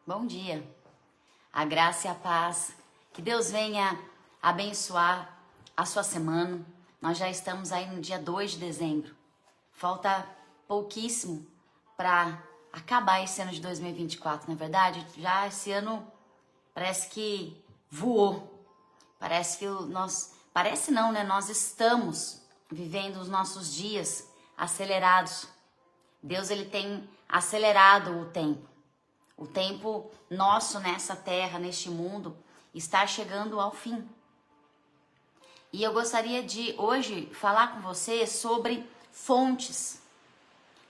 Bom dia, a graça e a paz, que Deus venha abençoar a sua semana. Nós já estamos aí no dia 2 de dezembro, falta pouquíssimo para acabar esse ano de 2024, não é verdade? Já esse ano parece que voou, parece que parece não, né? Nós estamos vivendo os nossos dias acelerados. Deus, ele tem acelerado o tempo. O tempo nosso nessa terra, neste mundo, está chegando ao fim. E eu gostaria de hoje falar com você sobre fontes.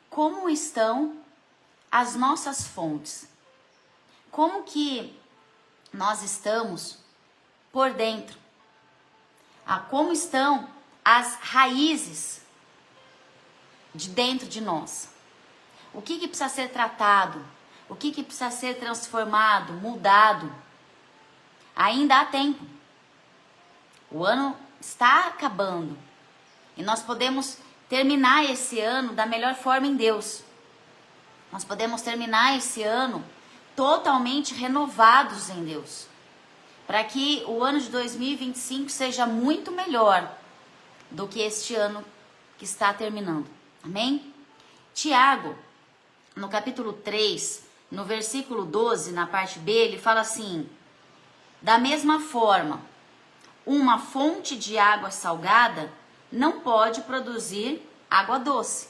Como estão as nossas fontes? Como que nós estamos por dentro? Como estão as raízes de dentro de nós? O que precisa ser tratado? O que precisa ser transformado, mudado? Ainda há tempo. O ano está acabando. E nós podemos terminar esse ano da melhor forma em Deus. Nós podemos terminar esse ano totalmente renovados em Deus. Para que o ano de 2025 seja muito melhor do que este ano que está terminando. Amém? Tiago, no capítulo 3, no versículo 12, na parte B, ele fala assim: da mesma forma, uma fonte de água salgada não pode produzir água doce.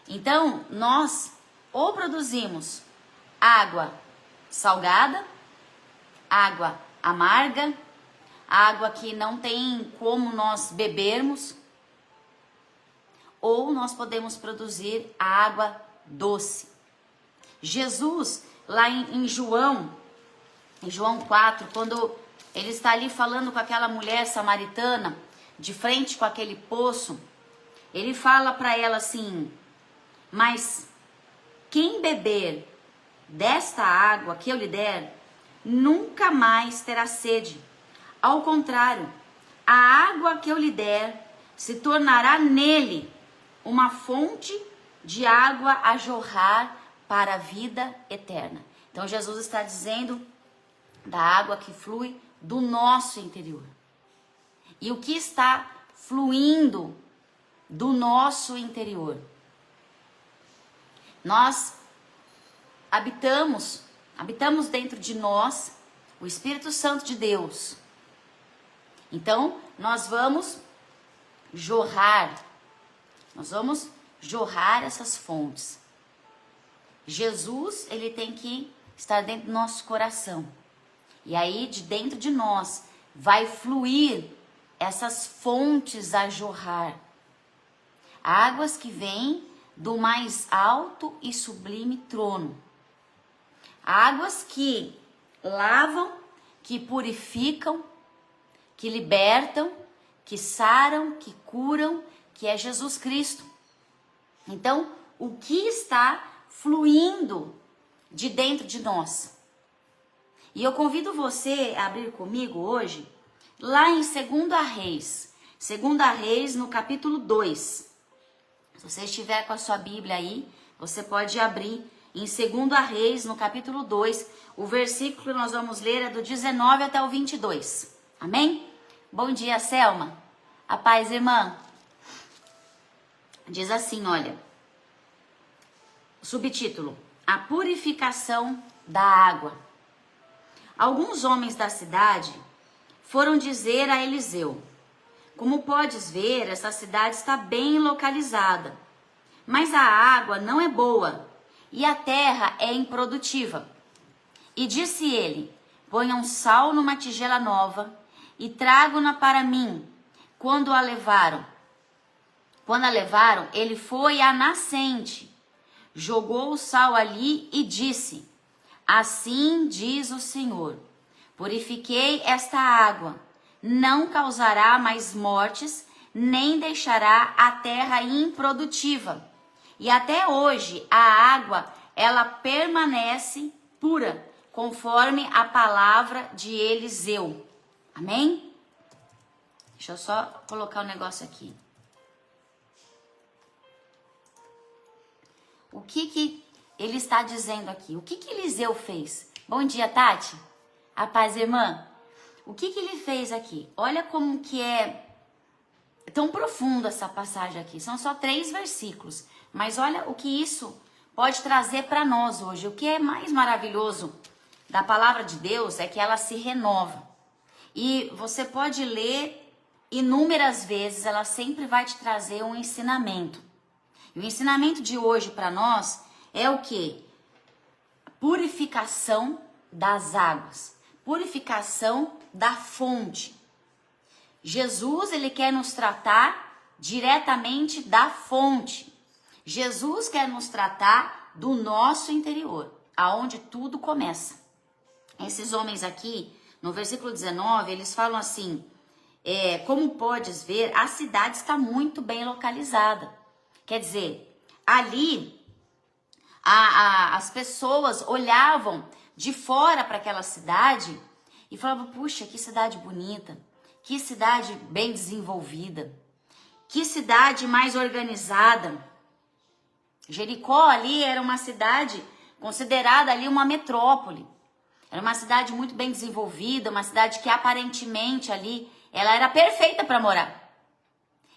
Então, nós ou produzimos água salgada, água amarga, água que não tem como nós bebermos, ou nós podemos produzir a água doce. Jesus, lá em João 4, quando ele está ali falando com aquela mulher samaritana, de frente com aquele poço, ele fala para ela assim: mas quem beber desta água que eu lhe der, nunca mais terá sede. Ao contrário, a água que eu lhe der se tornará nele uma fonte de água a jorrar para a vida eterna. Então Jesus está dizendo da água que flui do nosso interior. E o que está fluindo do nosso interior? Nós habitamos dentro de nós o Espírito Santo de Deus. Então, nós vamos jorrar essas fontes. Jesus, ele tem que estar dentro do nosso coração. E aí, de dentro de nós, vai fluir essas fontes a jorrar. Águas que vêm do mais alto e sublime trono. Águas que lavam, que purificam, que libertam, que saram, que curam, que é Jesus Cristo. Então, o que está fluindo de dentro de nós? E eu convido você a abrir comigo hoje, lá em 2 Reis. 2 Reis, no capítulo 2. Se você estiver com a sua Bíblia aí, você pode abrir em 2 Reis, no capítulo 2. O versículo que nós vamos ler é do 19 até o 22. Amém? Bom dia, Selma. A paz, irmã. Diz assim, olha. Subtítulo: a purificação da água. Alguns homens da cidade foram dizer a Eliseu: como podes ver, essa cidade está bem localizada, mas a água não é boa e a terra é improdutiva. E disse ele: ponham sal numa tigela nova e tragam-na para mim. Quando a levaram, ele foi à nascente, jogou o sal ali e disse: assim diz o Senhor, purifiquei esta água, não causará mais mortes, nem deixará a terra improdutiva. E até hoje a água, ela permanece pura, conforme a palavra de Eliseu. Amém? Deixa eu só colocar um negócio aqui. O que ele está dizendo aqui? O que Eliseu fez? Bom dia, Tati. A paz, irmã. O que ele fez aqui? Olha como que é tão profundo essa passagem aqui. São só 3 versículos. Mas olha o que isso pode trazer para nós hoje. O que é mais maravilhoso da palavra de Deus é que ela se renova. E você pode ler inúmeras vezes, ela sempre vai te trazer um ensinamento. E o ensinamento de hoje para nós é o quê? Purificação das águas. Purificação da fonte. Jesus, ele quer nos tratar diretamente da fonte. Jesus quer nos tratar do nosso interior, aonde tudo começa. Esses homens aqui, no versículo 19, eles falam assim, como podes ver, a cidade está muito bem localizada. Quer dizer, ali as pessoas olhavam de fora para aquela cidade e falavam, puxa, que cidade bonita, que cidade bem desenvolvida, que cidade mais organizada. Jericó ali era uma cidade considerada ali uma metrópole. Era uma cidade muito bem desenvolvida, uma cidade que aparentemente ali, ela era perfeita para morar.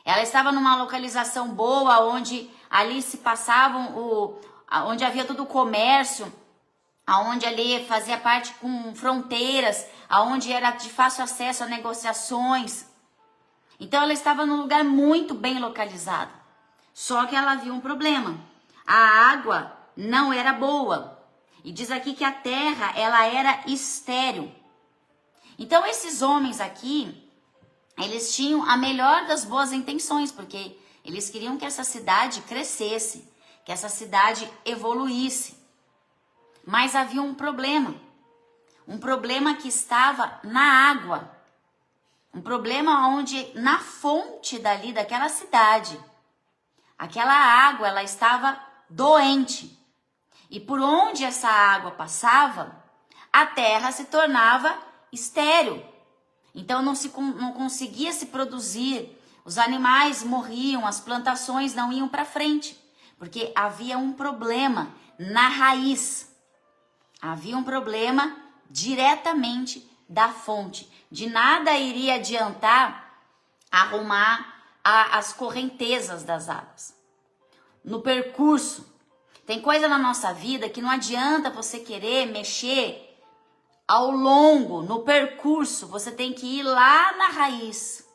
Ela estava numa localização boa, onde ali se passavam, onde havia todo o comércio, aonde ali fazia parte com fronteiras, aonde era de fácil acesso a negociações. Então ela estava num lugar muito bem localizado. Só que ela havia um problema. A água não era boa. E diz aqui que a terra, ela era estéril. Então esses homens aqui, eles tinham a melhor das boas intenções, porque eles queriam que essa cidade crescesse, que essa cidade evoluísse. Mas havia um problema que estava na água, um problema onde na fonte dali daquela cidade, aquela água ela estava doente. E por onde essa água passava, a terra se tornava estéril. Então não conseguia se produzir, os animais morriam, as plantações não iam para frente, porque havia um problema na raiz. Havia um problema diretamente da fonte. De nada iria adiantar arrumar as correntezas das águas. No percurso, tem coisa na nossa vida que não adianta você querer mexer ao longo, no percurso. Você tem que ir lá na raiz.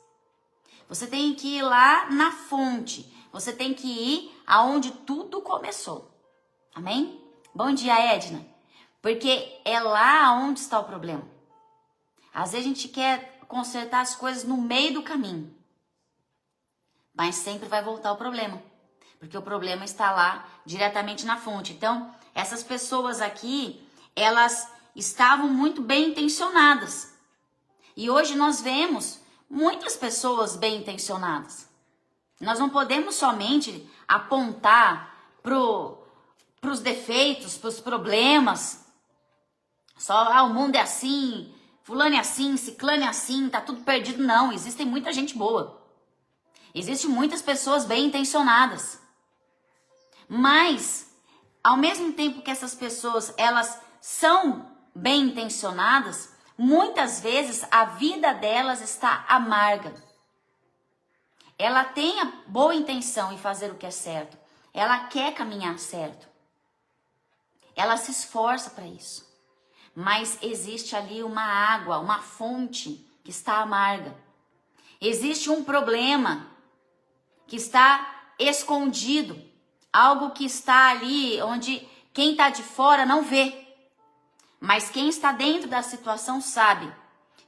Você tem que ir lá na fonte. Você tem que ir aonde tudo começou. Amém? Bom dia, Edna. Porque é lá onde está o problema. Às vezes a gente quer consertar as coisas no meio do caminho. Mas sempre vai voltar o problema. Porque o problema está lá diretamente na fonte. Então, essas pessoas aqui, elas estavam muito bem intencionadas. E hoje nós vemos muitas pessoas bem intencionadas. Nós não podemos somente apontar para os defeitos, para os problemas. Só, o mundo é assim, fulano é assim, ciclano é assim, tá tudo perdido. Não, existem muita gente boa. Existem muitas pessoas bem intencionadas. Mas, ao mesmo tempo que essas pessoas, elas são bem intencionadas, muitas vezes a vida delas está amarga. Ela tem a boa intenção em fazer o que é certo. Ela quer caminhar certo. Ela se esforça para isso. Mas existe ali uma água, uma fonte que está amarga. Existe um problema que está escondido. Algo que está ali onde quem está de fora não vê. Mas quem está dentro da situação sabe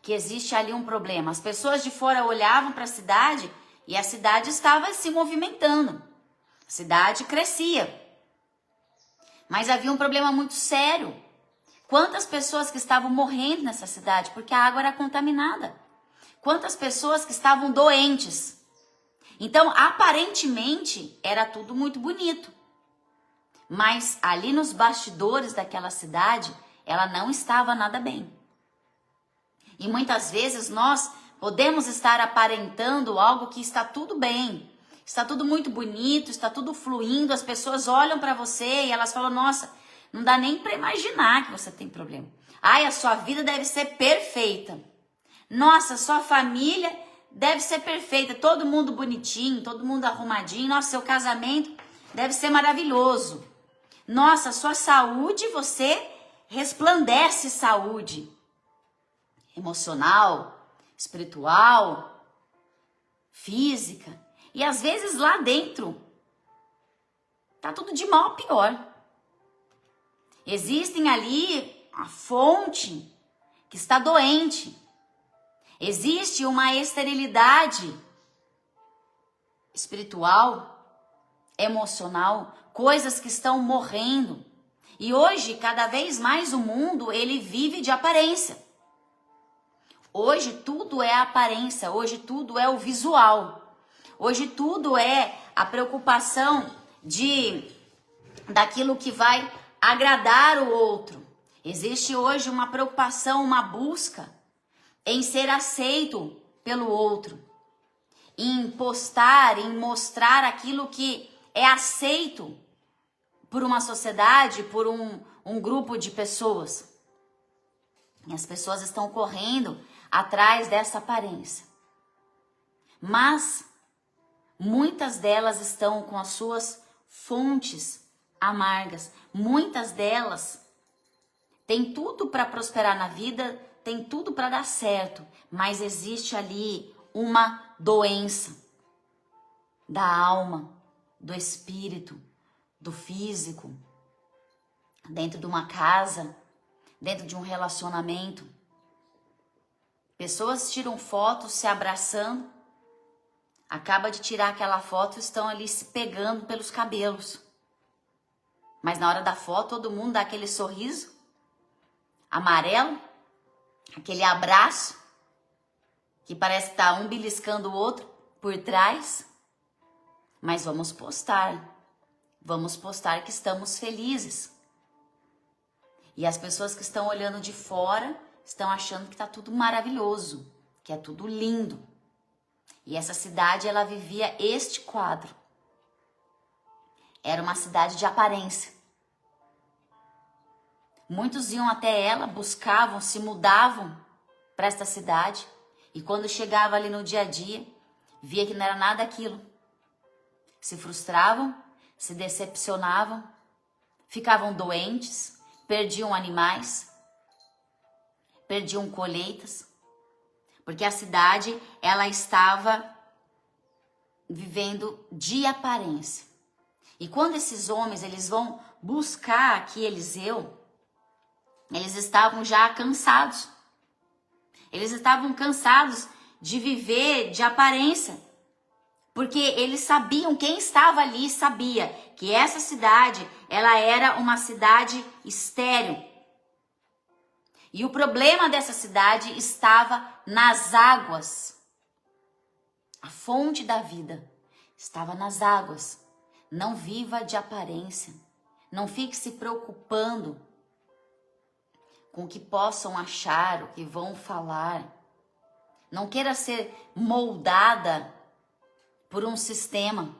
que existe ali um problema. As pessoas de fora olhavam para a cidade e a cidade estava se movimentando. A cidade crescia. Mas havia um problema muito sério. Quantas pessoas que estavam morrendo nessa cidade porque a água era contaminada? Quantas pessoas que estavam doentes? Então, aparentemente, era tudo muito bonito. Mas ali nos bastidores daquela cidade, ela não estava nada bem. E muitas vezes nós podemos estar aparentando algo que está tudo bem, Está tudo muito bonito, está tudo fluindo, as pessoas olham para você e elas falam, nossa, não dá nem para imaginar que você tem problema. Ai, a sua vida deve ser perfeita. Nossa, sua família deve ser perfeita, todo mundo bonitinho, todo mundo arrumadinho. Nossa, seu casamento deve ser maravilhoso. Nossa, sua saúde, você resplandece saúde emocional, espiritual, física. E às vezes lá dentro tá tudo de mal a pior. Existem ali a fonte que está doente. Existe uma esterilidade espiritual, emocional, coisas que estão morrendo. E hoje, cada vez mais o mundo, ele vive de aparência. Hoje tudo é aparência, hoje tudo é o visual. Hoje tudo é a preocupação daquilo que vai agradar o outro. Existe hoje uma preocupação, uma busca em ser aceito pelo outro, em postar, em mostrar aquilo que é aceito por uma sociedade, por um grupo de pessoas. E as pessoas estão correndo atrás dessa aparência. Mas muitas delas estão com as suas fontes amargas. Muitas delas têm tudo para prosperar na vida, tem tudo para dar certo, mas existe ali uma doença da alma, do espírito, do físico, dentro de uma casa, dentro de um relacionamento. Pessoas tiram fotos se abraçando, acaba de tirar aquela foto, estão ali se pegando pelos cabelos. Mas na hora da foto, todo mundo dá aquele sorriso amarelo, aquele abraço, que parece que tá um beliscando o outro por trás. Mas vamos postar que estamos felizes. E as pessoas que estão olhando de fora estão achando que tá tudo maravilhoso, que é tudo lindo. E essa cidade, ela vivia este quadro. Era uma cidade de aparência. Muitos iam até ela, buscavam, se mudavam para esta cidade. E quando chegava ali no dia a dia, via que não era nada aquilo. Se frustravam, se decepcionavam, ficavam doentes, perdiam animais, perdiam colheitas. Porque a cidade, ela estava vivendo de aparência. E quando esses homens, eles vão buscar aqui Eliseu, eles estavam já cansados. Eles estavam cansados de viver de aparência. Porque eles sabiam, quem estava ali sabia que essa cidade, ela era uma cidade estéril. E o problema dessa cidade estava nas águas. A fonte da vida estava nas águas. Não viva de aparência. Não fique se preocupando com o que possam achar, o que vão falar. Não queira ser moldada por um sistema,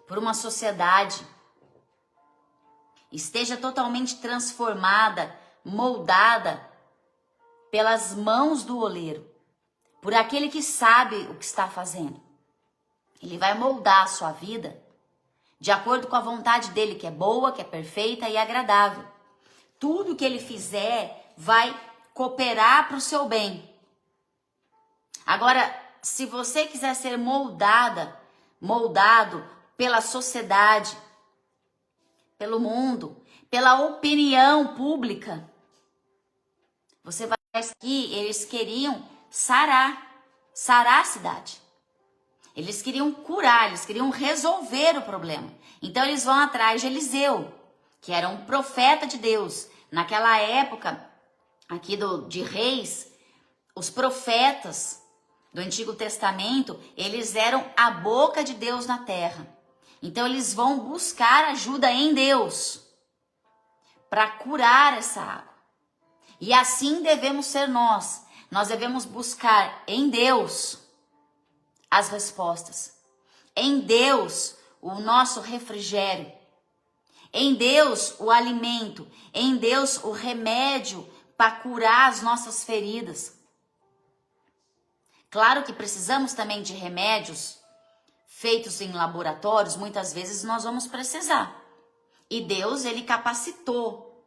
por uma sociedade. Esteja totalmente transformada, moldada pelas mãos do oleiro, por aquele que sabe o que está fazendo. Ele vai moldar a sua vida de acordo com a vontade dele, que é boa, que é perfeita e agradável. Tudo que ele fizer vai cooperar para o seu bem. Agora, se você quiser ser moldado pela sociedade, pelo mundo, pela opinião pública, você vai ver que eles queriam sarar a cidade. Eles queriam curar, eles queriam resolver o problema. Então eles vão atrás de Eliseu, que era um profeta de Deus. Naquela época, aqui de reis, os profetas do Antigo Testamento, eles eram a boca de Deus na terra. Então eles vão buscar ajuda em Deus para curar essa água. E assim devemos ser nós. Nós devemos buscar em Deus as respostas. Em Deus, o nosso refrigério. Em Deus, o alimento. Em Deus, o remédio para curar as nossas feridas. Claro que precisamos também de remédios feitos em laboratórios, muitas vezes nós vamos precisar. E Deus, ele capacitou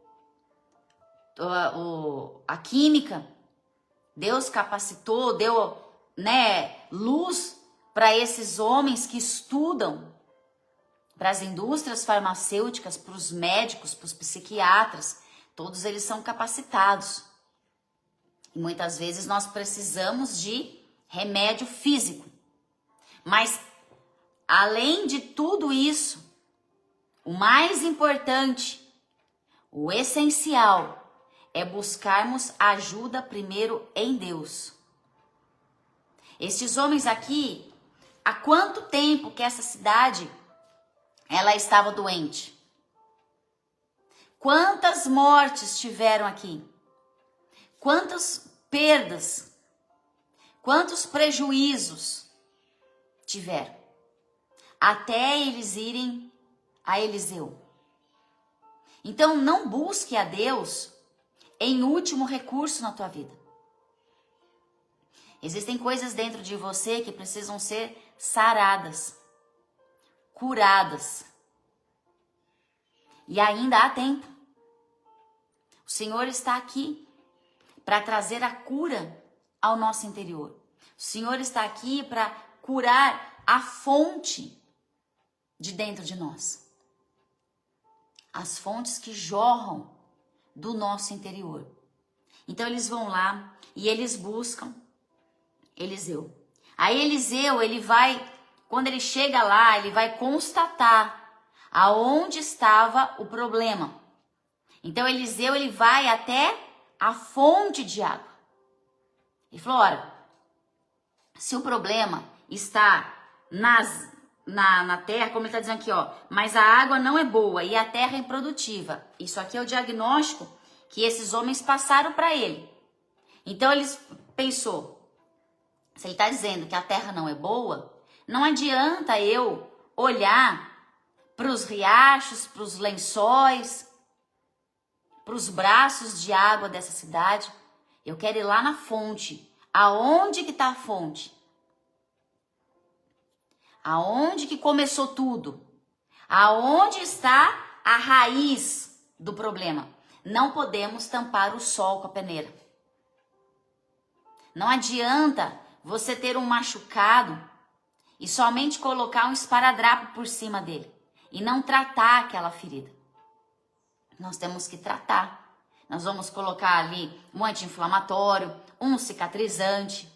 a química. Deus capacitou, deu, luz para esses homens que estudam, para as indústrias farmacêuticas, para os médicos, para os psiquiatras. Todos eles são capacitados. E muitas vezes nós precisamos de remédio físico. Mas, além de tudo isso, o mais importante, o essencial, é buscarmos ajuda primeiro em Deus. Estes homens aqui, há quanto tempo que essa cidade ela estava doente? Quantas mortes tiveram aqui? Quantas perdas? Quantos prejuízos tiveram? Até eles irem a Eliseu. Então não busque a Deus em último recurso na tua vida. Existem coisas dentro de você que precisam ser saradas, curadas. E ainda há tempo. O Senhor está aqui para trazer a cura ao nosso interior. O Senhor está aqui para curar a fonte de dentro de nós. As fontes que jorram do nosso interior. Então eles vão lá e eles buscam Eliseu. Aí Eliseu, quando ele chega lá, ele vai constatar aonde estava o problema. Então Eliseu, ele vai até a fonte de água. Ele falou, olha, se o problema está na terra, como ele está dizendo aqui, ó, mas a água não é boa e a terra é improdutiva. Isso aqui é o diagnóstico que esses homens passaram para ele. Então ele pensou, se ele está dizendo que a terra não é boa, não adianta eu olhar para os riachos, para os lençóis, para os braços de água dessa cidade. Eu quero ir lá na fonte. Aonde que está a fonte? Aonde que começou tudo? Aonde está a raiz do problema? Não podemos tampar o sol com a peneira. Não adianta você ter um machucado e somente colocar um esparadrapo por cima dele e não tratar aquela ferida. Nós temos que tratar. Nós vamos colocar ali um anti-inflamatório, um cicatrizante,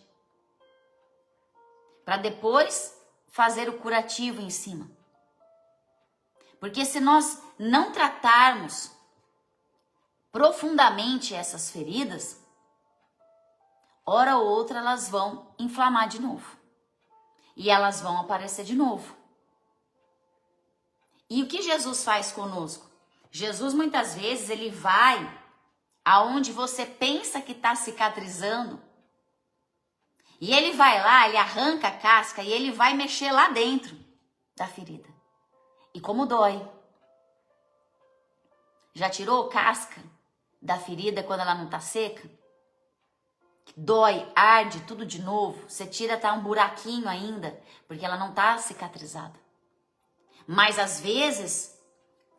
para depois fazer o curativo em cima. Porque se nós não tratarmos profundamente essas feridas, hora ou outra elas vão inflamar de novo. E elas vão aparecer de novo. E o que Jesus faz conosco? Jesus muitas vezes ele vai aonde você pensa que está cicatrizando. E ele vai lá, ele arranca a casca e ele vai mexer lá dentro da ferida. E como dói. Já tirou casca da ferida quando ela não está seca? Dói, arde tudo de novo. Você tira, tá um buraquinho ainda, porque ela não está cicatrizada. Mas às vezes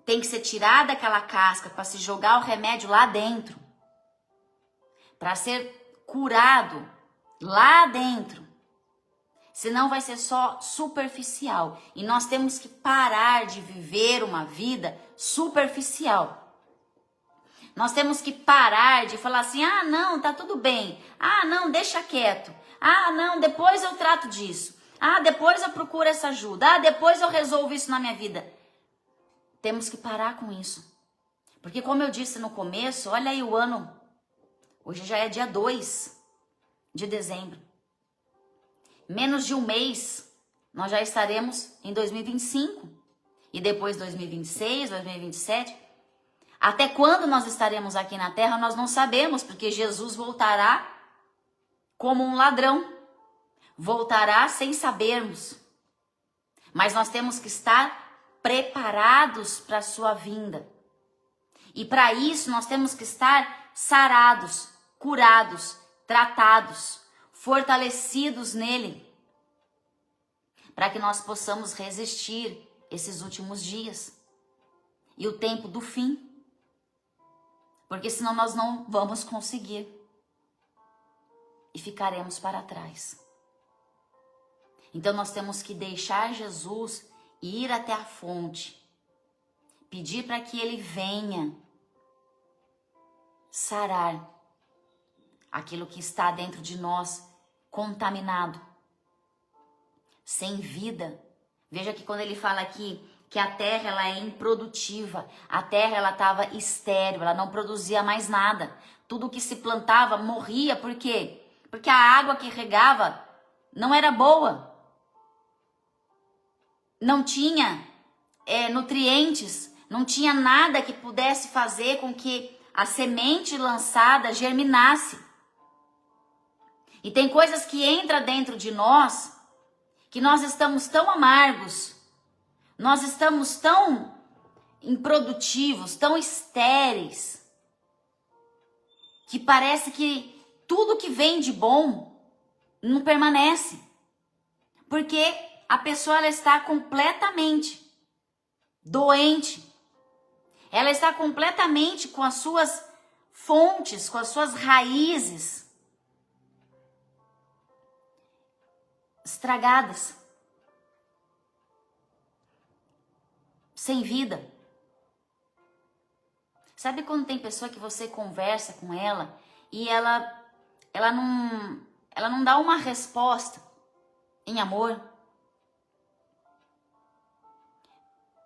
tem que ser tirada aquela casca para se jogar o remédio lá dentro. Para ser curado lá dentro. Senão vai ser só superficial. E nós temos que parar de viver uma vida superficial. Nós temos que parar de falar assim, ah não, tá tudo bem. Ah não, deixa quieto. Ah não, depois eu trato disso. Ah, depois eu procuro essa ajuda. Ah, depois eu resolvo isso na minha vida. Temos que parar com isso. Porque como eu disse no começo, olha aí o ano. Hoje já é dia 2 de dezembro. Menos de um mês, nós já estaremos em 2025. E depois 2026, 2027. Até quando nós estaremos aqui na terra, nós não sabemos, porque Jesus voltará como um ladrão. Voltará sem sabermos. Mas nós temos que estar preparados para a sua vinda. E para isso nós temos que estar sarados, curados, tratados, fortalecidos nele, para que nós possamos resistir esses últimos dias e o tempo do fim. Porque senão nós não vamos conseguir e ficaremos para trás. Então nós temos que deixar Jesus ir até a fonte, pedir para que ele venha sarar aquilo que está dentro de nós contaminado, sem vida. Veja que quando ele fala aqui que a terra ela é improdutiva, a terra ela estava estéril, ela não produzia mais nada. Tudo que se plantava morria, por quê? Porque a água que regava não era boa. Não tinha nutrientes, não tinha nada que pudesse fazer com que a semente lançada germinasse. E tem coisas que entram dentro de nós, que nós estamos tão amargos, nós estamos tão improdutivos, tão estéreis, que parece que tudo que vem de bom não permanece. Porque a pessoa ela está completamente doente. Ela está completamente com as suas fontes, com as suas raízes estragadas, sem vida. Sabe quando tem pessoa que você conversa com ela e ela não dá uma resposta em amor?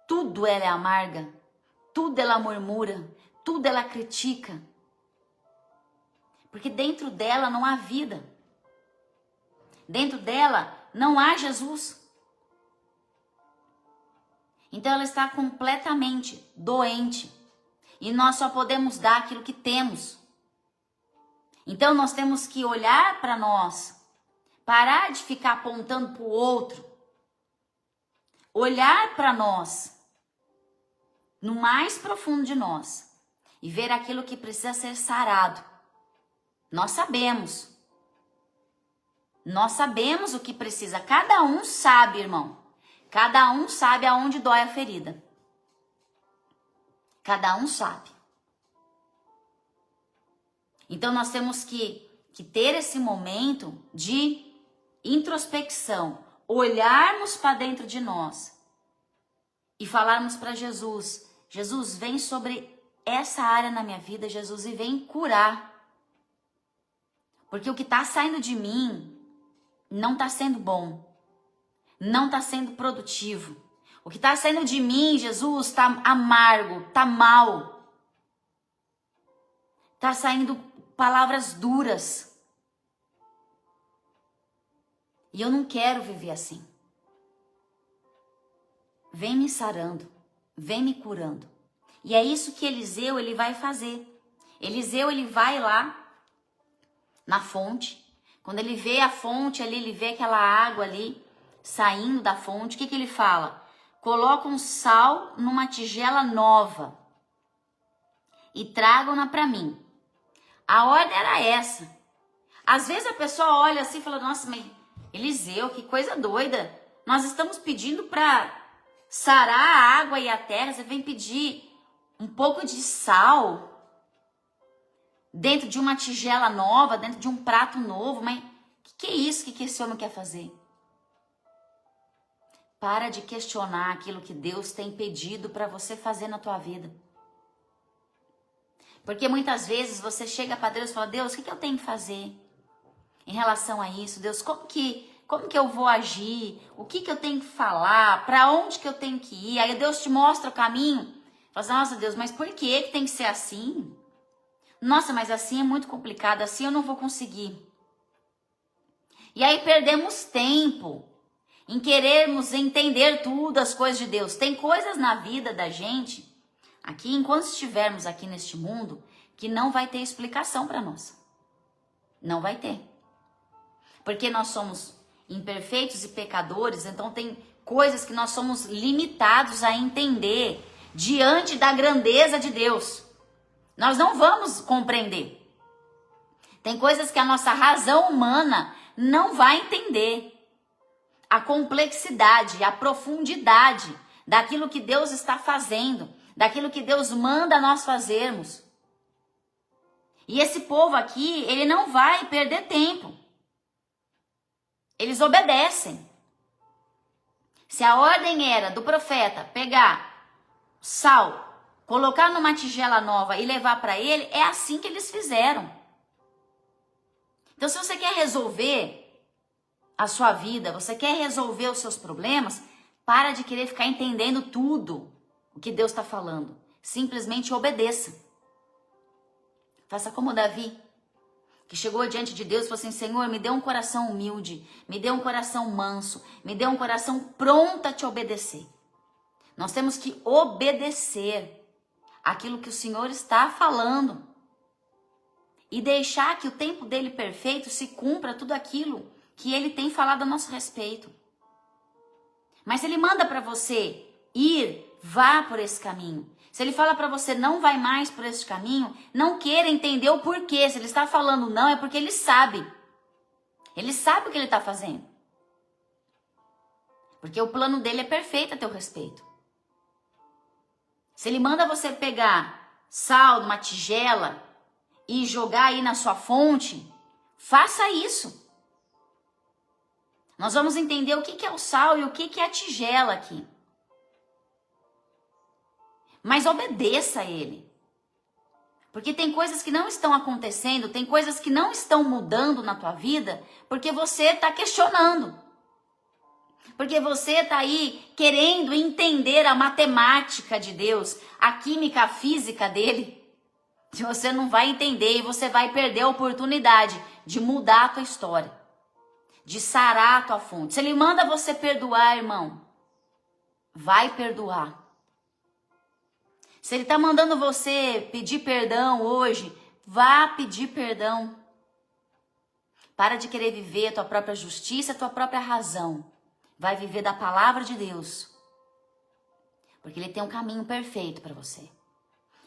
Tudo ela é amarga, tudo ela murmura, tudo ela critica. Porque dentro dela não há vida. Dentro dela não há Jesus. Então ela está completamente doente. E nós só podemos dar aquilo que temos. Então nós temos que olhar para nós, parar de ficar apontando para o outro, olhar para nós, no mais profundo de nós, e ver aquilo que precisa ser sarado. Nós sabemos o que precisa. Cada um sabe, irmão. Cada um sabe aonde dói a ferida. Cada um sabe. Então nós temos que ter esse momento de introspecção, olharmos para dentro de nós e falarmos para Jesus: Jesus, vem sobre essa área na minha vida, Jesus, e vem curar. Porque o que está saindo de mim não está sendo bom, não está sendo produtivo. O que está saindo de mim, Jesus, está amargo, está mal. Está saindo palavras duras. E eu não quero viver assim. Vem me sarando, vem me curando. E é isso que Eliseu ele vai fazer. Eliseu ele vai lá na fonte. Quando ele vê a fonte ali, ele vê aquela água ali saindo da fonte. O que ele fala? Coloca um sal numa tigela nova e tragam-na para mim. A ordem era essa. Às vezes a pessoa olha assim e fala: nossa, mas Eliseu, que coisa doida. Nós estamos pedindo para sarar a água e a terra. Você vem pedir um pouco de sal dentro de uma tigela nova, dentro de um prato novo. Mas o que é isso que esse homem quer fazer? Para de questionar aquilo que Deus tem pedido para você fazer na tua vida. Porque muitas vezes você chega para Deus e fala: Deus, o que eu tenho que fazer em relação a isso? Deus, como que eu vou agir? O que eu tenho que falar? Para onde que eu tenho que ir? Aí Deus te mostra o caminho. Fala assim: nossa, Deus, mas por que tem que ser assim? Nossa, mas assim é muito complicado, assim eu não vou conseguir. E aí perdemos tempo em querermos entender tudo as coisas de Deus. Tem coisas na vida da gente, aqui, enquanto estivermos aqui neste mundo, que não vai ter explicação para nós. Não vai ter. Porque nós somos imperfeitos e pecadores, então tem coisas que nós somos limitados a entender diante da grandeza de Deus. Nós não vamos compreender. Tem coisas que a nossa razão humana não vai entender. A complexidade, a profundidade daquilo que Deus está fazendo, daquilo que Deus manda nós fazermos. E esse povo aqui, ele não vai perder tempo. Eles obedecem. Se a ordem era do profeta pegar sal, colocar numa tigela nova e levar para ele, é assim que eles fizeram. Então, se você quer resolver a sua vida, você quer resolver os seus problemas, para de querer ficar entendendo tudo o que Deus está falando. Simplesmente obedeça. Faça como Davi, que chegou diante de Deus e falou assim: Senhor, me dê um coração humilde, me dê um coração manso, me dê um coração pronto a te obedecer. Nós temos que obedecer aquilo que o Senhor está falando e deixar que o tempo dele perfeito se cumpra tudo aquilo que ele tem falado a nosso respeito. Mas se ele manda para você ir, vá por esse caminho. Se ele fala para você não vai mais por esse caminho, não queira entender o porquê. Se ele está falando não, é porque ele sabe. Ele sabe o que ele está fazendo. Porque o plano dele é perfeito a teu respeito. Se ele manda você pegar sal numa tigela e jogar aí na sua fonte, faça isso. Nós vamos entender o que é o sal e o que é a tigela aqui. Mas obedeça a ele. Porque tem coisas que não estão acontecendo, tem coisas que não estão mudando na tua vida, porque você está questionando. Porque você está aí querendo entender a matemática de Deus, a química, a física dele. E você não vai entender e você vai perder a oportunidade de mudar a tua história, de sarar a tua fonte. Se ele manda você perdoar, irmão, vai perdoar. Se ele está mandando você pedir perdão hoje, vá pedir perdão. Para de querer viver a tua própria justiça, a tua própria razão. Vai viver da palavra de Deus. Porque ele tem um caminho perfeito para você.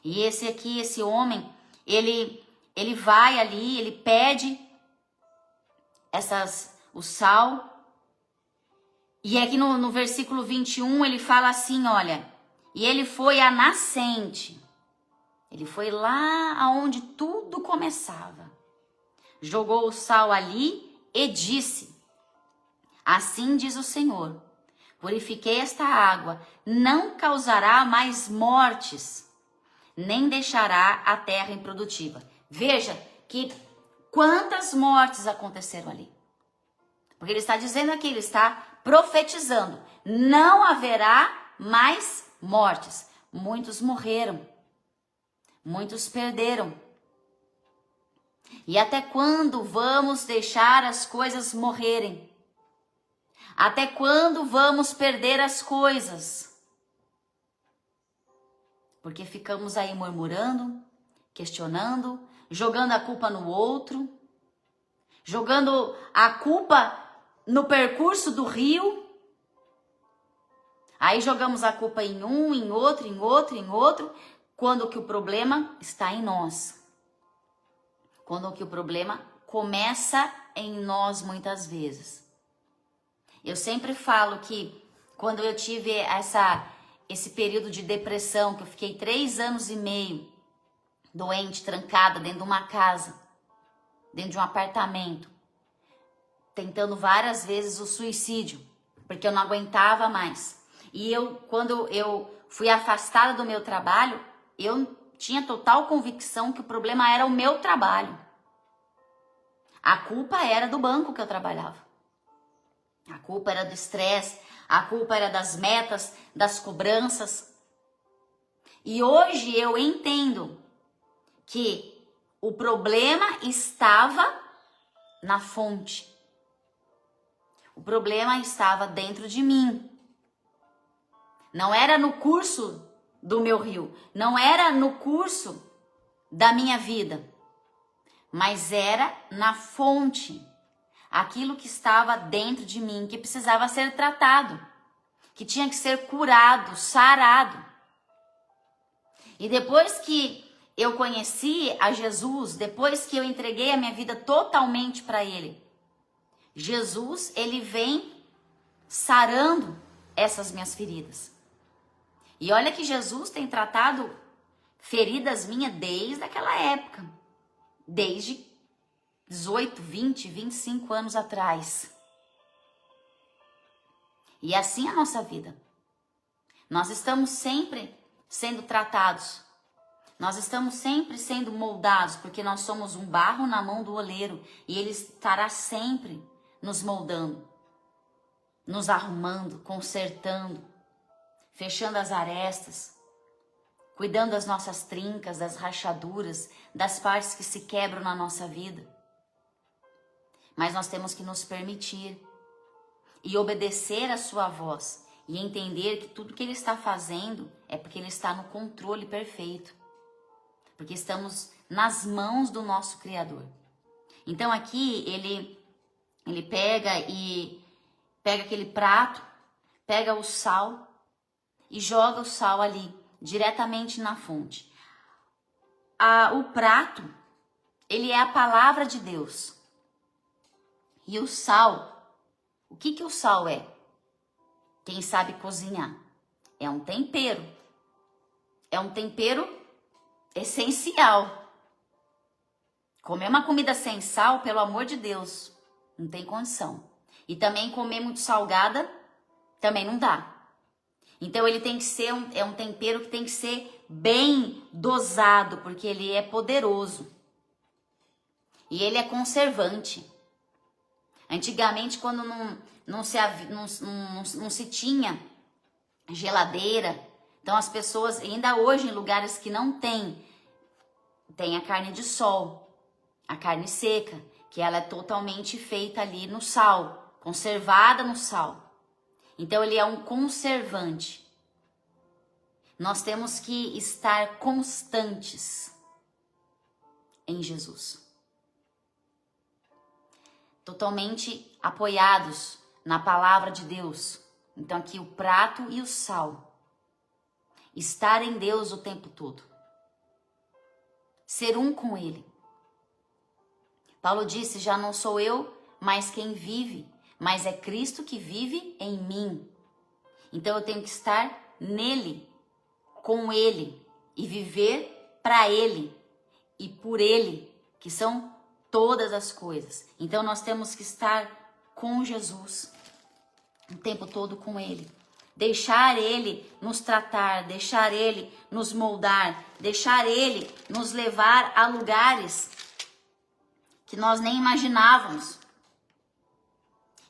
E esse aqui, esse homem, ele vai ali, ele pede o sal. E aqui no versículo 21 ele fala assim, olha... E ele foi à nascente. Ele foi lá aonde tudo começava. Jogou o sal ali e disse: assim diz o Senhor, purifiquei esta água, não causará mais mortes, nem deixará a terra improdutiva. Veja que quantas mortes aconteceram ali. Porque ele está dizendo aqui, ele está profetizando. Não haverá mais mortes. Muitos morreram. Muitos perderam. E até quando vamos deixar as coisas morrerem? Até quando vamos perder as coisas? Porque ficamos aí murmurando, questionando, jogando a culpa no outro, jogando a culpa no percurso do rio. Aí jogamos a culpa em um, em outro, quando que o problema está em nós. Quando que o problema começa em nós muitas vezes. Eu sempre falo que quando eu tive esse período de depressão, que eu fiquei 3 anos e meio doente, trancada dentro de uma casa, dentro de um apartamento, tentando várias vezes o suicídio, porque eu não aguentava mais. E quando eu fui afastada do meu trabalho, eu tinha total convicção que o problema era o meu trabalho. A culpa era do banco que eu trabalhava. A culpa era do estresse, a culpa era das metas, das cobranças. E hoje eu entendo que o problema estava na fonte. O problema estava dentro de mim. Não era no curso do meu rio, não era no curso da minha vida, mas era na fonte, aquilo que estava dentro de mim, que precisava ser tratado. que tinha que ser curado, sarado. E depois que eu conheci a Jesus, depois que eu entreguei a minha vida totalmente para Ele, Jesus, Ele vem sarando essas minhas feridas. E olha que Jesus tem tratado feridas minhas desde aquela época, desde 18, 20, 25 anos atrás. E assim é a nossa vida. Nós estamos sempre sendo tratados. Nós estamos sempre sendo moldados, porque nós somos um barro na mão do oleiro e Ele estará sempre nos moldando, nos arrumando, consertando, fechando as arestas, cuidando das nossas trincas, das rachaduras, das partes que se quebram na nossa vida. Mas nós temos que nos permitir e obedecer a sua voz e entender que tudo que Ele está fazendo é porque Ele está no controle perfeito. Porque estamos nas mãos do nosso Criador. Então aqui ele pega aquele prato, pega o sal e joga o sal ali, diretamente na fonte. O prato, ele é a palavra de Deus. E o sal, o que o sal é? Quem sabe cozinhar? É um tempero. É um tempero essencial. Comer uma comida sem sal, pelo amor de Deus, não tem condição. E também comer muito salgada, também não dá. Então ele tem que ser um tempero que tem que ser bem dosado, porque ele é poderoso. E ele é conservante. Antigamente, quando não se tinha geladeira, então as pessoas, ainda hoje em lugares que não tem a carne de sol, a carne seca, que ela é totalmente feita ali no sal, conservada no sal. Então ele é um conservante. Nós temos que estar constantes em Jesus. Totalmente apoiados na palavra de Deus. Então aqui o prato e o sal. Estar em Deus o tempo todo. Ser um com Ele. Paulo disse, já não sou eu, mas quem vive, mas é Cristo que vive em mim. Então eu tenho que estar nele, com Ele, e viver para Ele e por Ele, que são todas as coisas. Então nós temos que estar com Jesus, o tempo todo com Ele. Deixar Ele nos tratar, deixar Ele nos moldar, deixar Ele nos levar a lugares que nós nem imaginávamos.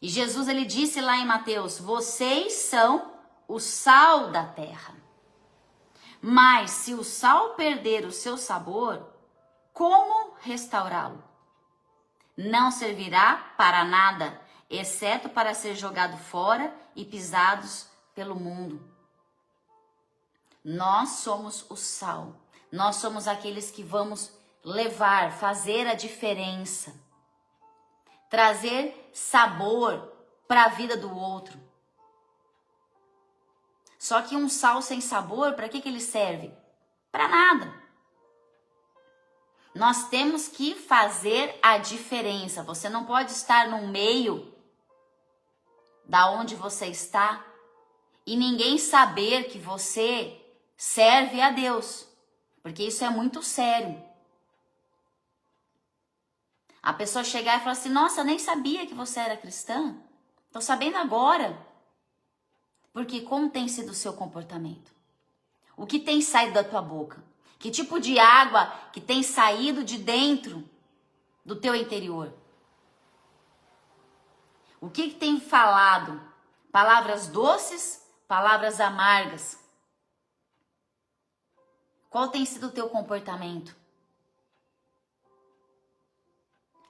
E Jesus, ele disse lá em Mateus, vocês são o sal da terra. Mas se o sal perder o seu sabor, como restaurá-lo? Não servirá para nada, exceto para ser jogado fora e pisados pelo mundo. Nós somos o sal. Nós somos aqueles que vamos levar, fazer a diferença. Trazer sabor para a vida do outro. Só que um sal sem sabor, para que ele serve? Para nada. Nós temos que fazer a diferença. Você não pode estar no meio da onde você está e ninguém saber que você serve a Deus, porque isso é muito sério. A pessoa chegar e falar assim, nossa, eu nem sabia que você era cristã, tô sabendo agora. Porque como tem sido o seu comportamento? O que tem saído da tua boca? Que tipo de água que tem saído de dentro do teu interior? O que tem falado? Palavras doces, palavras amargas? Qual tem sido o teu comportamento?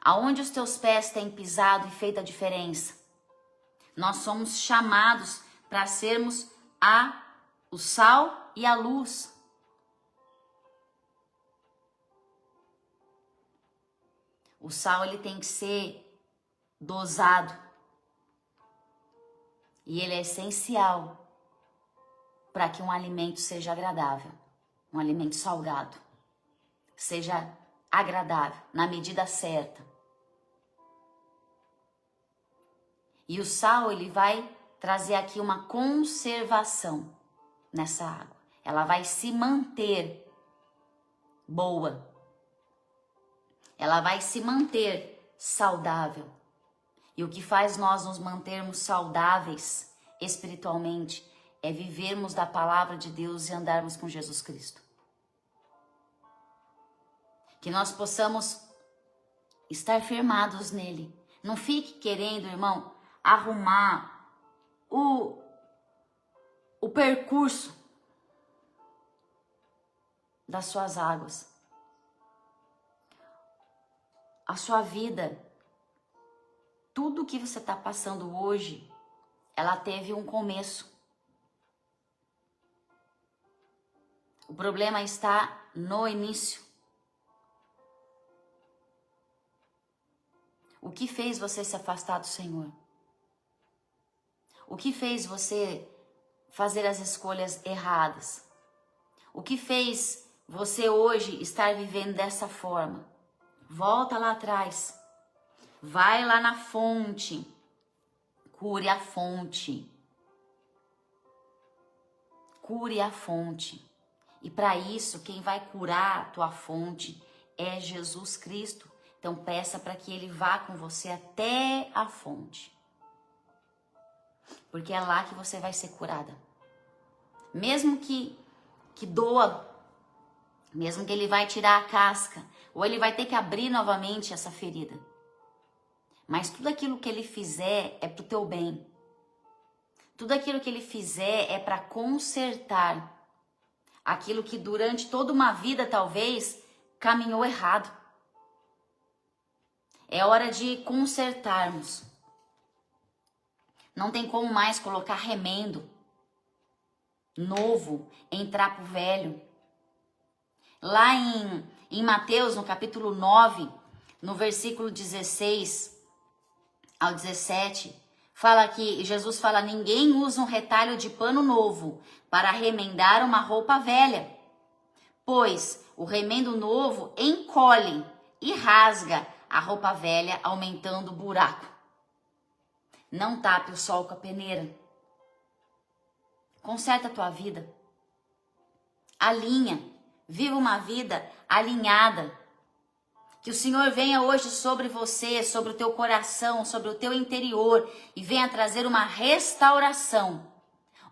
Aonde os teus pés têm pisado e feito a diferença? Nós somos chamados para sermos o sal e a luz. O sal ele tem que ser dosado. E ele é essencial. para que um alimento seja agradável, um alimento salgado, seja agradável, na medida certa. E o sal, ele vai trazer aqui uma conservação nessa água. Ela vai se manter boa. Ela vai se manter saudável. E o que faz nós nos mantermos saudáveis espiritualmente é vivermos da palavra de Deus e andarmos com Jesus Cristo. Que nós possamos estar firmados nele. Não fique querendo, irmão, arrumar o percurso das suas águas. A sua vida, tudo que você está passando hoje, ela teve um começo. O problema está no início. O que fez você se afastar do Senhor? O que fez você fazer as escolhas erradas? O que fez você hoje estar vivendo dessa forma? Volta lá atrás. Vai lá na fonte. Cure a fonte. Cure a fonte. E para isso, quem vai curar a tua fonte é Jesus Cristo. Então peça para que Ele vá com você até a fonte. Porque é lá que você vai ser curada. Mesmo que doa, mesmo que Ele vai tirar a casca, ou Ele vai ter que abrir novamente essa ferida. Mas tudo aquilo que Ele fizer é para o teu bem. Tudo aquilo que Ele fizer é para consertar aquilo que durante toda uma vida talvez caminhou errado. É hora de consertarmos. Não tem como mais colocar remendo novo em trapo velho. Lá em Mateus, no capítulo 9, no versículo 16 ao 17, fala que Jesus fala: ninguém usa um retalho de pano novo para remendar uma roupa velha, pois o remendo novo encolhe e rasga a roupa velha, aumentando o buraco. Não tape o sol com a peneira. Conserta a tua vida. Alinha. Viva uma vida alinhada. Que o Senhor venha hoje sobre você, sobre o teu coração, sobre o teu interior e venha trazer uma restauração,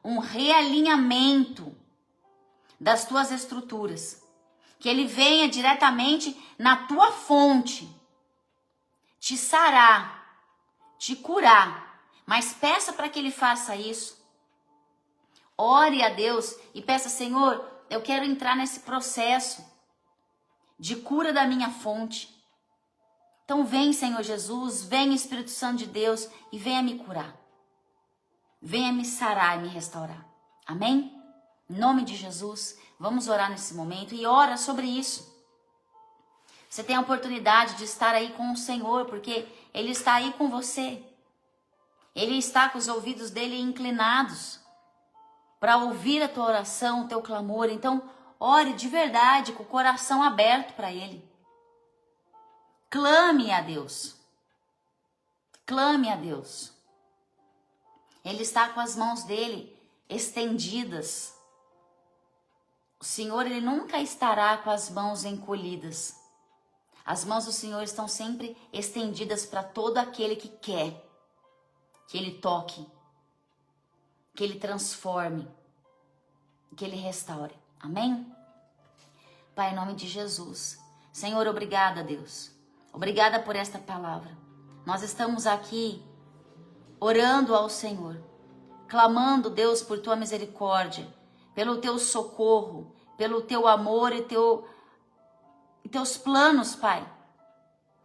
um realinhamento das tuas estruturas. Que Ele venha diretamente na tua fonte, te sarar, te curar. Mas peça para que Ele faça isso. Ore a Deus e peça: Senhor, eu quero entrar nesse processo de cura da minha fonte. Então vem, Senhor Jesus, vem, Espírito Santo de Deus, e venha me curar. Venha me sarar e me restaurar. Amém? Em nome de Jesus, vamos orar nesse momento e ora sobre isso. Você tem a oportunidade de estar aí com o Senhor, porque Ele está aí com você. Ele está com os ouvidos dele inclinados para ouvir a tua oração, o teu clamor. Então, ore de verdade, com o coração aberto para Ele. Clame a Deus. Clame a Deus. Ele está com as mãos dele estendidas. O Senhor, Ele nunca estará com as mãos encolhidas. As mãos do Senhor estão sempre estendidas para todo aquele que quer que Ele toque, que Ele transforme, que Ele restaure. Amém? Pai, em nome de Jesus. Senhor, obrigada, Deus. Obrigada por esta palavra. Nós estamos aqui orando ao Senhor, clamando, Deus, por Tua misericórdia, pelo Teu socorro, pelo Teu amor e Teus planos, Pai,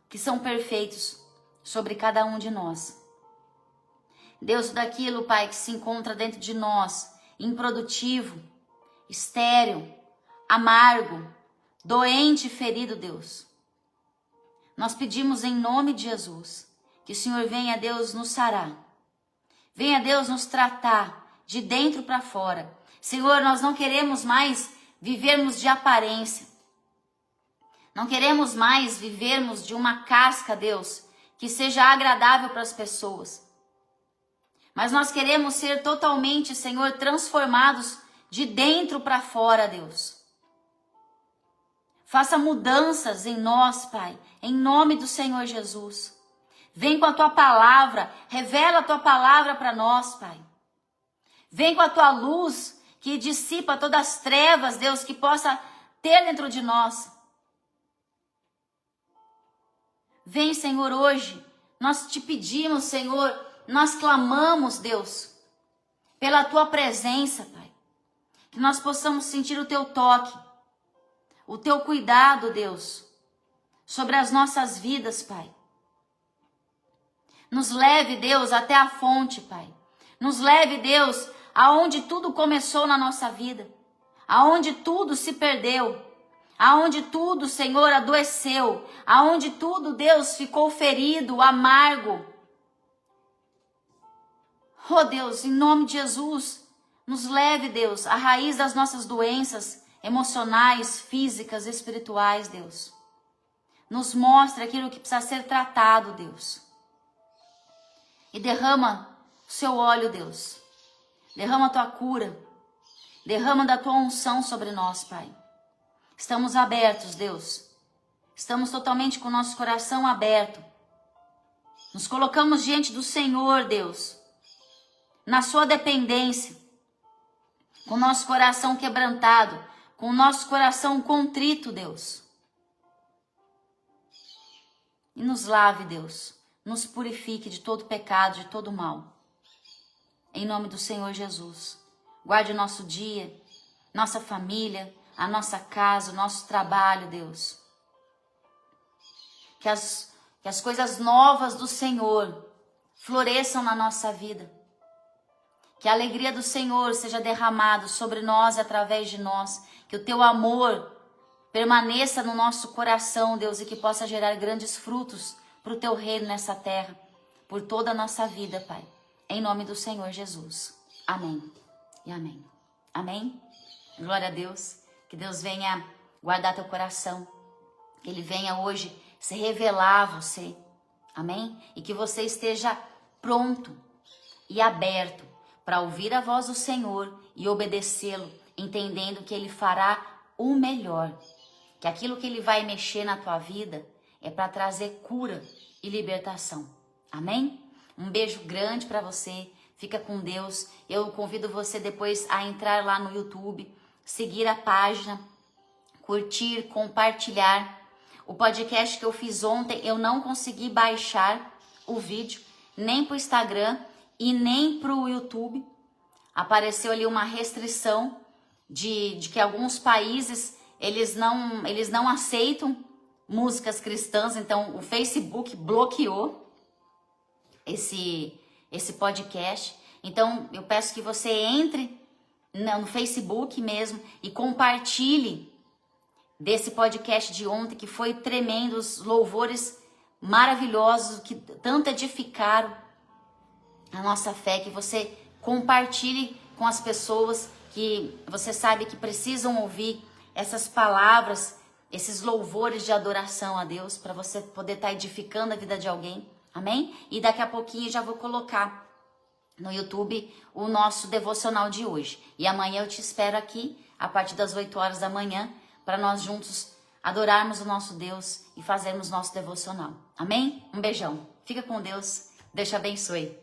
que são perfeitos sobre cada um de nós. Deus, tudo aquilo, Pai, que se encontra dentro de nós, improdutivo, estéril, amargo, doente e ferido, Deus. Nós pedimos em nome de Jesus que o Senhor venha, Deus, nos sarar. Venha, Deus, nos tratar de dentro para fora. Senhor, nós não queremos mais vivermos de aparência. Não queremos mais vivermos de uma casca, Deus, que seja agradável para as pessoas. Mas nós queremos ser totalmente, Senhor, transformados de dentro para fora, Deus. Faça mudanças em nós, Pai, em nome do Senhor Jesus. Vem com a Tua palavra, revela a Tua palavra para nós, Pai. Vem com a Tua luz que dissipa todas as trevas, Deus, que possa ter dentro de nós. Vem, Senhor, hoje. Nós te pedimos, Senhor, nós clamamos, Deus, pela Tua presença, Pai. Que nós possamos sentir o Teu toque, o Teu cuidado, Deus, sobre as nossas vidas, Pai. Nos leve, Deus, até a fonte, Pai. Nos leve, Deus, aonde tudo começou na nossa vida, aonde tudo se perdeu, aonde tudo, Senhor, adoeceu, aonde tudo, Deus, ficou ferido, amargo. Oh, Deus, em nome de Jesus, nos leve, Deus, à raiz das nossas doenças emocionais, físicas, espirituais, Deus. Nos mostre aquilo que precisa ser tratado, Deus. E derrama o seu óleo, Deus. Derrama a Tua cura. Derrama da Tua unção sobre nós, Pai. Estamos abertos, Deus. Estamos totalmente com o nosso coração aberto. Nos colocamos diante do Senhor, Deus. Na Sua dependência. Com o nosso coração quebrantado. Com o nosso coração contrito, Deus. E nos lave, Deus. Nos purifique de todo pecado, de todo mal. Em nome do Senhor Jesus. Guarde o nosso dia, nossa família, a nossa casa, o nosso trabalho, Deus. Que as coisas novas do Senhor floresçam na nossa vida. Que a alegria do Senhor seja derramada sobre nós e através de nós. Que o Teu amor permaneça no nosso coração, Deus, e que possa gerar grandes frutos para o Teu reino nessa terra, por toda a nossa vida, Pai. Em nome do Senhor Jesus. Amém e amém. Amém? Glória a Deus. Que Deus venha guardar teu coração. Que Ele venha hoje se revelar a você. Amém? E que você esteja pronto e aberto para ouvir a voz do Senhor e obedecê-lo, entendendo que Ele fará o melhor. Que aquilo que Ele vai mexer na tua vida é para trazer cura e libertação. Amém? Um beijo grande para você. Fica com Deus. Eu convido você depois a entrar lá no YouTube, seguir a página, curtir, compartilhar. O podcast que eu fiz ontem, eu não consegui baixar o vídeo, nem para o Instagram e nem para o YouTube. Apareceu ali uma restrição de que alguns países eles não aceitam músicas cristãs, então o Facebook bloqueou esse podcast. Então eu peço que você entre no Facebook mesmo e compartilhe desse podcast de ontem, que foi tremendo, os louvores maravilhosos que tanto edificaram a nossa fé, que você compartilhe com as pessoas que você sabe que precisam ouvir essas palavras, esses louvores de adoração a Deus, para você poder estar edificando a vida de alguém. Amém? E daqui a pouquinho eu já vou colocar no YouTube o nosso devocional de hoje. E amanhã eu te espero aqui, a partir das 8 horas da manhã, para nós juntos adorarmos o nosso Deus e fazermos nosso devocional. Amém? Um beijão. Fica com Deus. Deus te abençoe.